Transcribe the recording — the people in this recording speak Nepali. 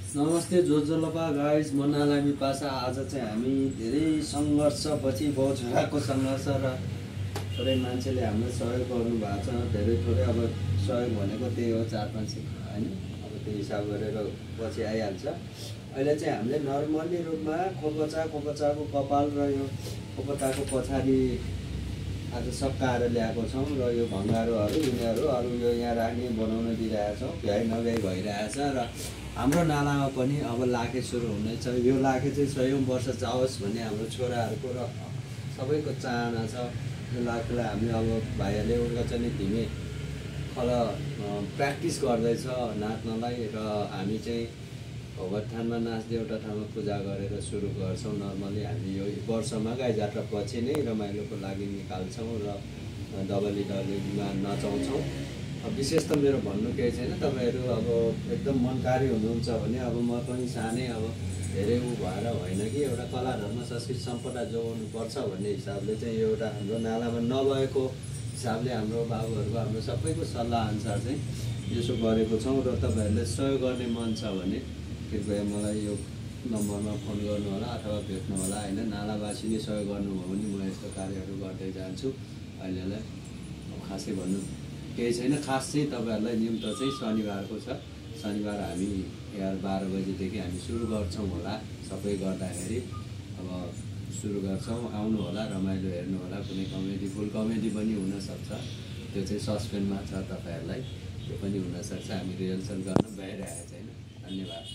नमस्ते जोजोलपा गाइज, म नालामी पासा। आज चाहिँ हामी धेरै सङ्घर्षपछि बाउ छोराको सङ्घर्ष र थोरै मान्छेले हामीलाई सहयोग गर्नुभएको छ। धेरै थोरै अब सहयोग भनेको त्यही हो, 4-5 होइन, अब त्यो हिसाब गरेर पछि आइहाल्छ। अहिले चाहिँ हामीले नर्मली रूपमा खोपचाको कपाल र यो खोपचाको पछाडि आज सकाएर ल्याएको छौँ र यो भङ्गारोहरू यिनीहरू अरू यो यहाँ राख्ने बनाउन दिइरहेछौँ। भ्याइ नभ्याइ भइरहेछ र हाम्रो नालामा पनि अब लाखे सुरु हुनेछ। यो लाखे चाहिँ 100औं वर्ष जाओस् भन्ने हाम्रो छोराहरूको र सबैको चाहना छ। यो लाखेलाई हामी अब भाइहरूले उनका चाहिँ धिमे खल प्र्याक्टिस गर्दैछ नाच्नलाई र हामी चाहिँ भगवत्थानमा नाच्दै एउटा ठाउँमा पूजा गरेर सुरु गर्छौँ। नर्मली हामी यो वर्षमा गाई जात्रा पछि नै रमाइलोको लागि निकाल्छौँ र डबली डबलीमा नचाउँछौँ। विशेष त मेरो भन्नु केही छैन। तपाईँहरू अब एकदम मनकारी हुनुहुन्छ भने अब म पनि सानै अब धेरै भएर होइन कि एउटा कला धर्म संस्कृति सम्पदा जोगाउनु पर्छ भन्ने हिसाबले चाहिँ एउटा हाम्रो नालामा नभएको हिसाबले हाम्रो बाबुहरूको हाम्रो सबैको सल्लाह अनुसार चाहिँ यसो गरेको छौँ। र तपाईँहरूले सहयोग गर्ने मन छ भने कृपया मलाई यो नम्बरमा फोन गर्नु होला अथवा भेट्नु होला होइन। नालावासीले सहयोग गर्नुभयो भने म यस्तो कार्यहरू गर्दै जान्छु। अहिलेलाई खासै भन्नु केही छैन। खास चाहिँ तपाईँहरूलाई निम्त चाहिँ शनिबारको छ। शनिबार हामी 12 बजीदेखि हामी सुरु गर्छौँ होला। सबै गर्दाखेरि अब सुरु गर्छौँ। आउनु होला, रमाइलो हेर्नु होला। कुनै कमेडी फुल कमेडी पनि हुनसक्छ, त्यो चाहिँ सस्पेन्समा छ। तपाईँहरूलाई त्यो पनि हुनसक्छ। हामी रिहर्सल गर्न भइरहेको छैन। धन्यवाद।